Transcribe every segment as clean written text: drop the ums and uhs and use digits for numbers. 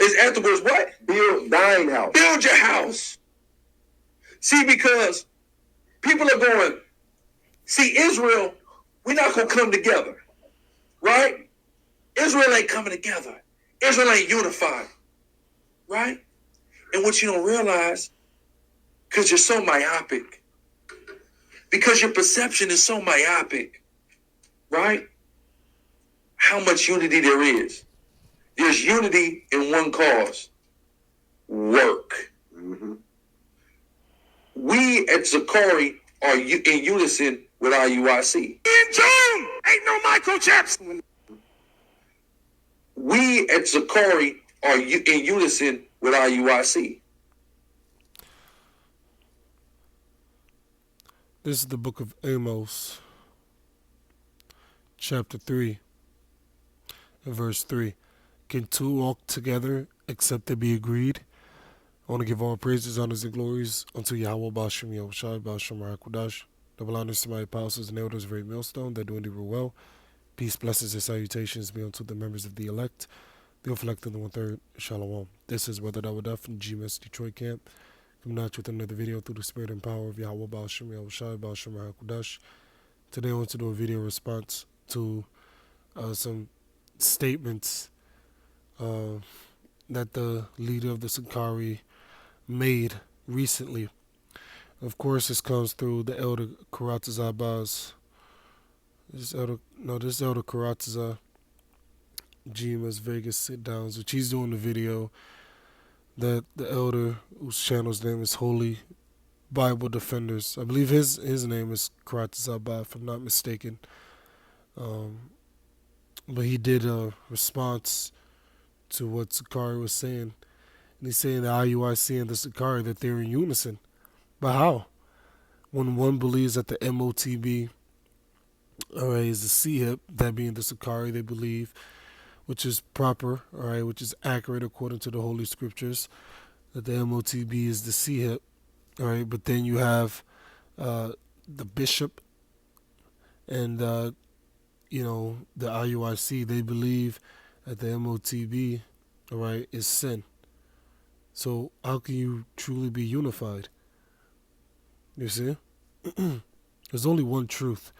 It's afterwards what? Build thine house. Build your house. See, because people are going, see, Israel, we're not going to come together, right? Israel ain't coming together. Israel ain't unified, right? And what you don't realize, because you're so myopic, because your perception is so myopic, right? How much unity there is. There's unity in one cause, work. Mm-hmm. We at Sicarii are in unison with our Iuic. In June, ain't no microchips. We at Sicarii are in unison with our Iuic. This is the book of Amos, chapter 3, and verse 3. Can two walk together except they be agreed? I want to give all praises, honors, and glories unto Yahweh Bashem Yahushai Bashem Rahakudash. Double honors to my apostles and elders of Great Millstone that do indeed well. Peace, blessings, and salutations be unto the members of the elect, the reflected the 1/3. Shalom. This is Brother Dawadah from GMS Detroit Camp, coming at you with another video through the spirit and power of Yahweh Bashem Yahushai Bashem Rahakudash. Today I want to do a video response to some statements that the leader of the Sicarii made recently. Of course, this comes through the elder Karatazah Baz. This elder Karatazah GMS Vegas sit downs, which he's doing the video that the elder, whose channel's name is Holy Bible Defenders. I believe his name is Karatazah Baz, if I'm not mistaken. But he did a response to what Sicarii was saying. And he's saying the IUIC and the Sicarii, that they're in unison. But how? When one believes that the MOTB is the CHIP, that being the Sicarii, they believe, which is proper, which is accurate according to the Holy Scriptures, that the MOTB is the CHIP, but then you have the bishop and the IUIC, they believe that the MOTB, is sin. So how can you truly be unified? You see? There's only one truth.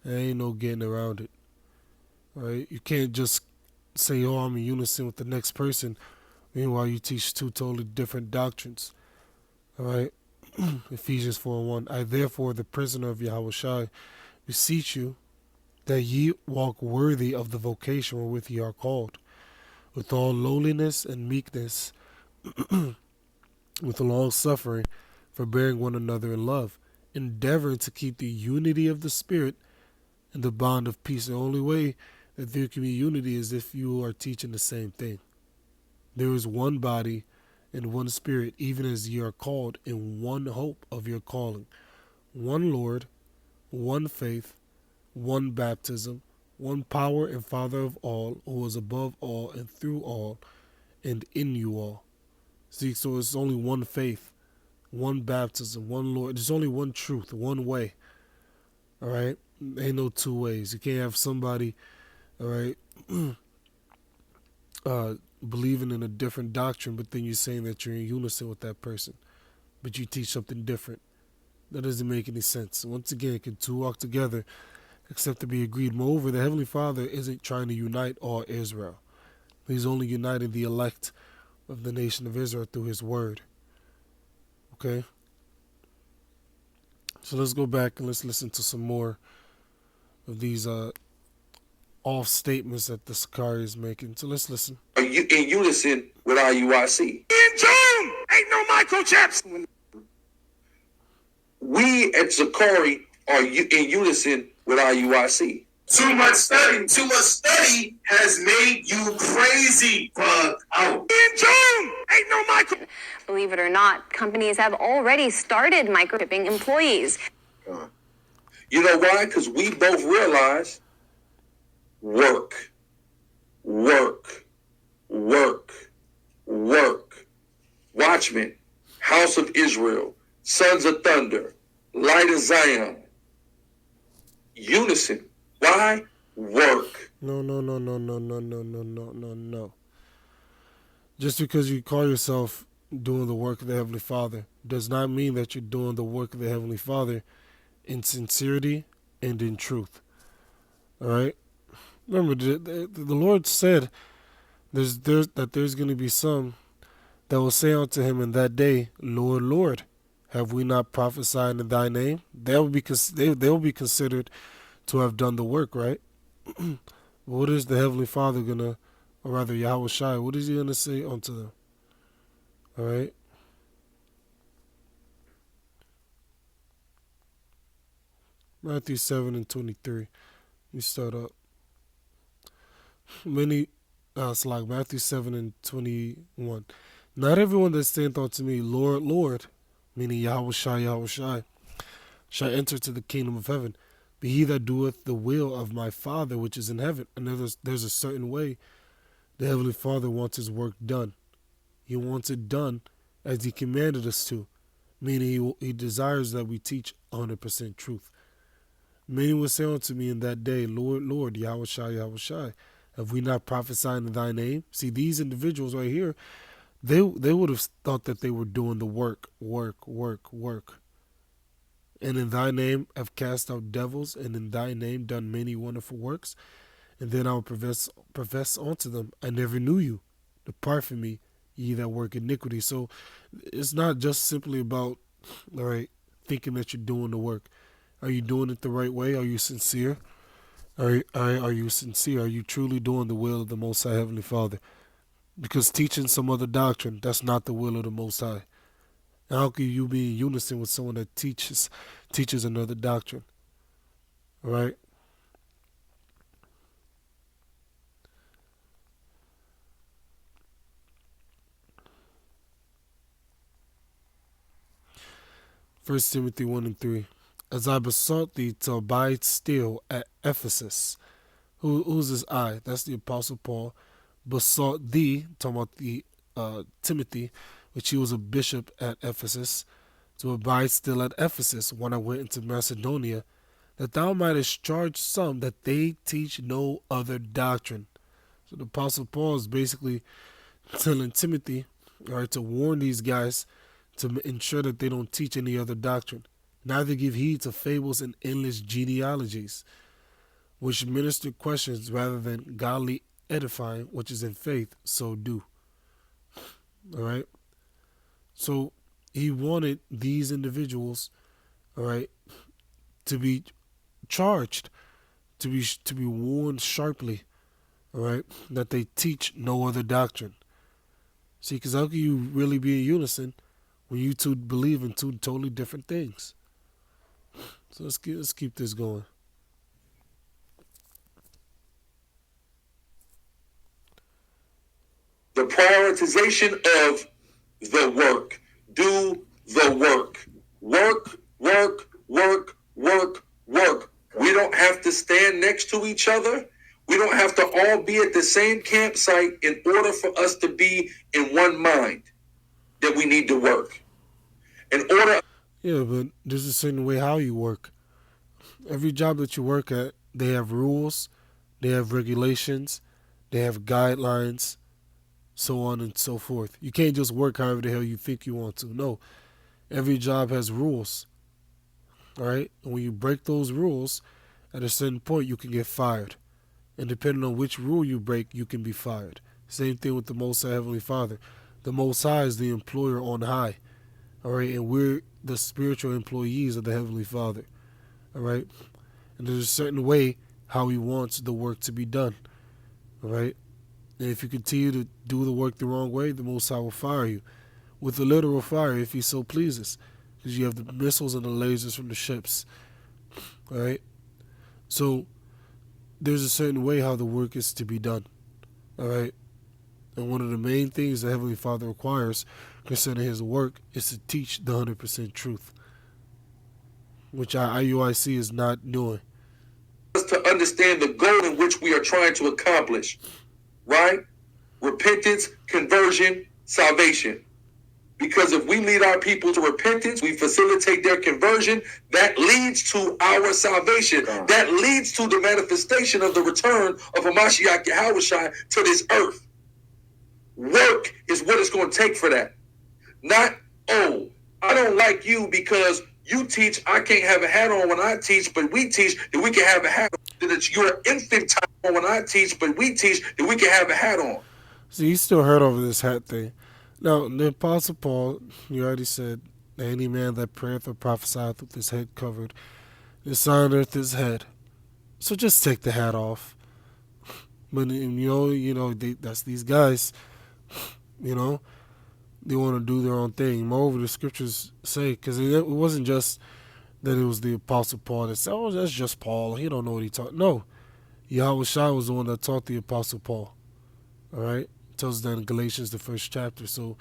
There ain't no getting around it. Right? You can't just say, oh, I'm in unison with the next person. Meanwhile, you teach two totally different doctrines. Alright? Ephesians 4:1. I therefore, the prisoner of Yahushua, beseech you that ye walk worthy of the vocation wherewith ye are called, with all lowliness and meekness, with long suffering, forbearing one another in love, endeavoring to keep the unity of the Spirit and the bond of peace. The only way that there can be unity is if you are teaching the same thing. There is one body and one Spirit, even as ye are called in one hope of your calling, one Lord, one faith, one baptism, one power and Father of all, who is above all and through all and in you all. See, so it's only one faith, one baptism, one Lord. There's only one truth, one way. Alright? Ain't no two ways. You can't have somebody, believing in a different doctrine, but then you're saying that you're in unison with that person, but you teach something different. That doesn't make any sense. Once again, can two walk together except to be agreed? Moreover, the Heavenly Father isn't trying to unite all Israel. He's only uniting the elect of the nation of Israel through his word. Okay? So let's go back and let's listen to some more of these off statements that the Sicarii is making. So let's listen. Are you in unison with our Iuic? In June, ain't no microchips. We at Sicarii are in unison with our Iuic. Too much study has made you crazy, bugged out. In June, ain't no micro. Believe it or not, companies have already started microchipping employees. You know why? Because we both realize work. Watchmen, House of Israel, Sons of Thunder, Light of Zion. Unison. Why? Work. No. Just because you call yourself doing the work of the Heavenly Father does not mean that you're doing the work of the Heavenly Father in sincerity and in truth. All right. Remember, the Lord said that there's going to be some that will say unto him in that day, Lord, Lord, have we not prophesied in thy name? They will be considered to have done the work, right? What is the Heavenly Father gonna, or rather Yahweh Shai, what is he gonna say unto them? All right. Matthew 7:23. We start up. It's like Matthew 7:21. Not everyone that saith unto me, Lord, Lord, meaning Yahweh Shai, shall enter to the kingdom of heaven, but he that doeth the will of my Father which is in heaven. And there's a certain way the Heavenly Father wants his work done. He wants it done as he commanded us to, meaning he desires that we teach 100% truth. Many will say unto me in that day, Lord, Lord, Yahweh Shai, have we not prophesied in thy name? See, these individuals right here, they would have thought that they were doing the work. And in thy name have cast out devils, and in thy name done many wonderful works. And then I will profess unto them, I never knew you. Depart from me, ye that work iniquity. So it's not just simply about, all right, thinking that you're doing the work. Are you doing it the right way? Are you sincere? Are you sincere? Are you truly doing the will of the Most High Heavenly Father? Because teaching some other doctrine, that's not the will of the Most High. And how can you be in unison with someone that teaches another doctrine? All right? First Timothy 1:3. As I besought thee to abide still at Ephesus. Who's this I? That's the Apostle Paul. Besought thee, talking about the Timothy, which he was a bishop at Ephesus, to abide still at Ephesus when I went into Macedonia, that thou mightest charge some that they teach no other doctrine. So the Apostle Paul is basically telling Timothy, all right, to warn these guys to ensure that they don't teach any other doctrine. Neither give heed to fables and endless genealogies, which minister questions rather than godly edifying, which is in faith, so do. All right. So he wanted these individuals, all right, to be charged, to be warned sharply, all right, that they teach no other doctrine. See, because how can you really be in unison when you two believe in two totally different things? So let's keep this going. The prioritization of the work. Do the work. Work, work, work, work, work. We don't have to stand next to each other. We don't have to all be at the same campsite in order for us to be in one mind that we need to work. In order. Yeah, but there's a certain way how you work. Every job that you work at, they have rules, they have regulations, they have guidelines, so on and so forth. You can't just work however the hell you think you want to. No, every job has rules. All right, and when you break those rules, at a certain point you can get fired, and depending on which rule you break, you can be fired. Same thing with the Most High Heavenly Father. The Most High is the employer on high. All right, and we're the spiritual employees of the Heavenly Father. All right, and there's a certain way how He wants the work to be done. All right. And if you continue to do the work the wrong way, the Most High will fire you with a literal fire if He so pleases, because you have the missiles and the lasers from the ships. All right. So there's a certain way how the work is to be done. All right. And one of the main things the Heavenly Father requires concerning His work is to teach the 100% truth, which IUIC is not doing. To understand the goal in which we are trying to accomplish. Right? Repentance, conversion, salvation. Because if we lead our people to repentance, we facilitate their conversion, that leads to our salvation. That leads to the manifestation of the return of Hamashiach Yahushua to this earth. Work is what it's going to take for that. Not, oh, I don't like you because you teach, I can't have a hat on when I teach, but we teach that we can have a hat on. That you're infantile when I teach, but we teach that we can have a hat on. So you still heard over this hat thing. Now, the Apostle Paul, you already said, any man that prayeth or prophesieth with his head covered, dishonoreth his head. So just take the hat off. But that's these guys. You know, they want to do their own thing. Moreover, the scriptures say, because it wasn't just that it was the Apostle Paul that said, "Oh, that's just Paul. He don't know what he taught." No, Yahweh Shai was the one that taught the Apostle Paul. All right, it tells us that in Galatians, the 1st chapter. So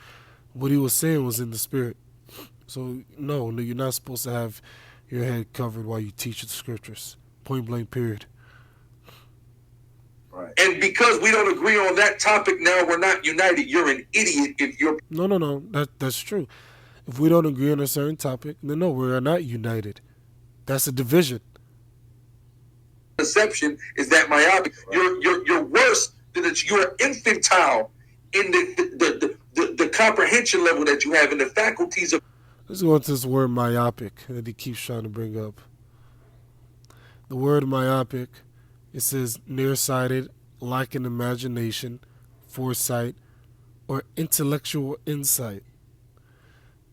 what he was saying was in the spirit. So no, you're not supposed to have your head covered while you teach the scriptures. Point blank. Period. Right. And because we don't agree on that topic now, we're not united. You're an idiot if you're... No. That's true. If we don't agree on a certain topic, then no, we are not united. That's a division. Perception is that myopic. Right. You're worse than you're infantile in the comprehension level that you have in the faculties of... Let's go into this word myopic that he keeps trying to bring up. The word myopic, it says nearsighted, lacking imagination, foresight, or intellectual insight.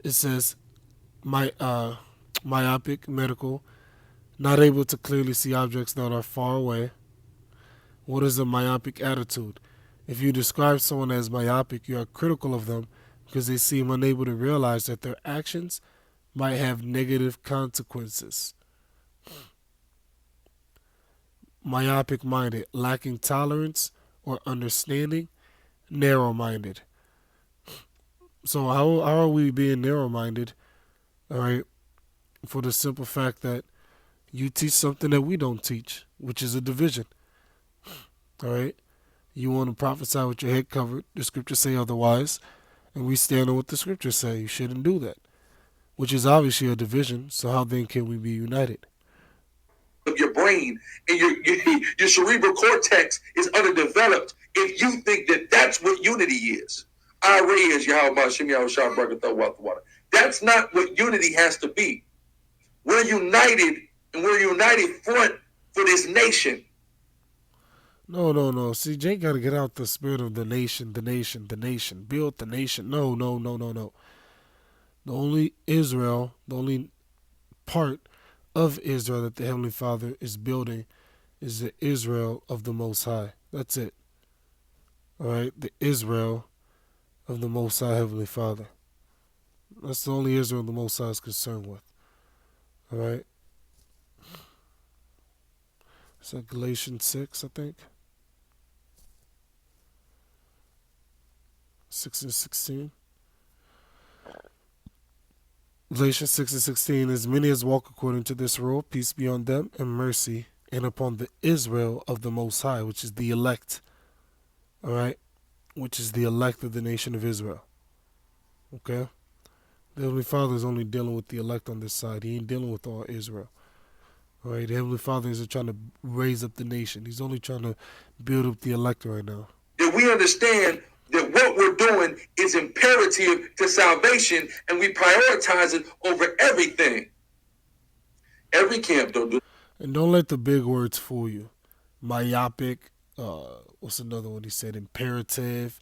It says myopic, medical, not able to clearly see objects that are far away. What is a myopic attitude? If you describe someone as myopic, you are critical of them because they seem unable to realize that their actions might have negative consequences. Myopic-minded, lacking tolerance or understanding, narrow-minded. So how are we being narrow-minded? All right, for the simple fact that you teach something that we don't teach, which is a division. All right, you want to prophesy with your head covered. The scriptures say otherwise, and we stand on what the scriptures say. You shouldn't do that, which is obviously a division. So how then can we be united? Of your brain and your cerebral cortex is underdeveloped if you think that that's what unity is. That's not what unity has to be. We're united, and we're united front for this nation. No. See, Jake got to get out the spirit of the nation. Build the nation. No. The only Israel, the only part of Israel that the Heavenly Father is building is the Israel of the Most High. That's it. All right? The Israel of the Most High Heavenly Father. That's the only Israel the Most High is concerned with. All right? Is that Galatians 6, I think? 6 and 16. Galatians 6 and 16, as many as walk according to this rule, peace be on them and mercy, and upon the Israel of the Most High, which is the elect. All right? Which is the elect of the nation of Israel. Okay? The Heavenly Father is only dealing with the elect on this side. He ain't dealing with all Israel. All right? The Heavenly Father isn't trying to raise up the nation. He's only trying to build up the elect right now. That we understand that what we're doing is imperative to salvation, and we prioritize it over everything. Every camp don't do. And don't let the big words fool you. Myopic. What's another one he said? Imperative.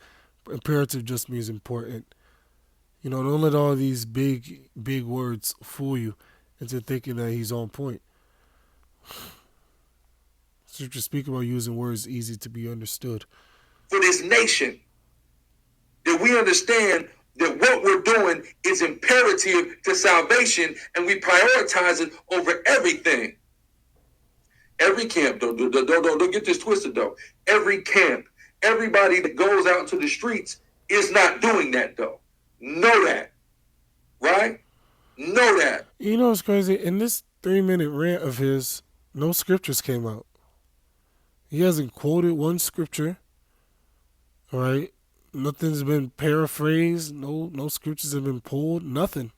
Imperative just means important. Don't let all these big words fool you into thinking that he's on point. Scripture speak about using words easy to be understood. For this nation, that we understand that what we're doing is imperative to salvation, and we prioritize it over everything. Every camp, don't get this twisted though. Every camp, everybody that goes out into the streets is not doing that though. Know that, right? Know that. What's crazy? In this 3-minute rant of his, no scriptures came out. He hasn't quoted one scripture. All right? Nothing's been paraphrased. No scriptures have been pulled. Nothing.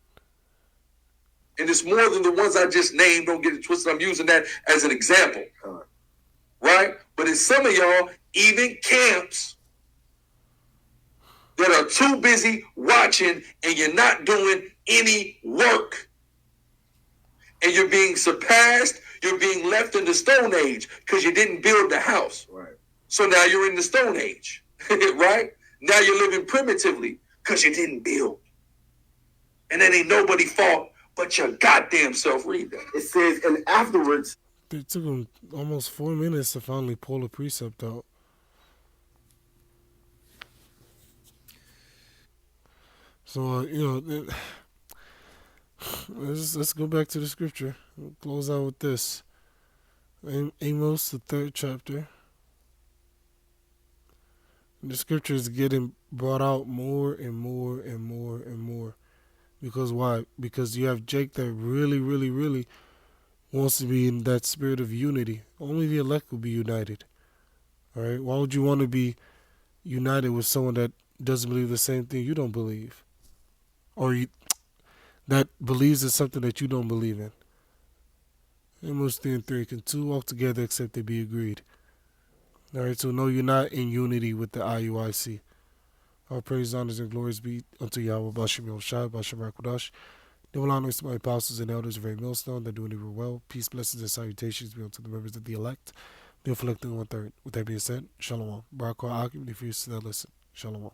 And it's more than the ones I just named. Don't get it twisted. I'm using that as an example. Right? But in some of y'all, even camps, that are too busy watching and you're not doing any work. And you're being surpassed, you're being left in the Stone Age because you didn't build the house. Right. So now you're in the Stone Age, right? Now you're living primitively because you didn't build. And that ain't nobody's fault but your goddamn self. Read that. It says, and afterwards, It took him almost 4 minutes to finally pull a precept out. So, let's go back to the scripture. We'll close out with this. Amos, the 3rd chapter. And the scripture is getting brought out more and more and more and more. Because why? Because you have Jake that really, really, really wants to be in that spirit of unity. Only the elect will be united. All right? Why would you want to be united with someone that doesn't believe the same thing you don't believe? Or that believes in something that you don't believe in? Amos 3 and 3. Can two walk together except they be agreed? All right, so no, you're not in unity with the IUIC. All praise, honors, and glories be unto Yahweh, Bashem Yoshai, Bashem Rakodash. They will honor to my apostles and elders of every millstone that doing it well. Peace, blessings, and salutations be unto the members of the elect. Be afflicted 1/3. With that being said, Shalom. Barak Akim, if you still listen. Shalom.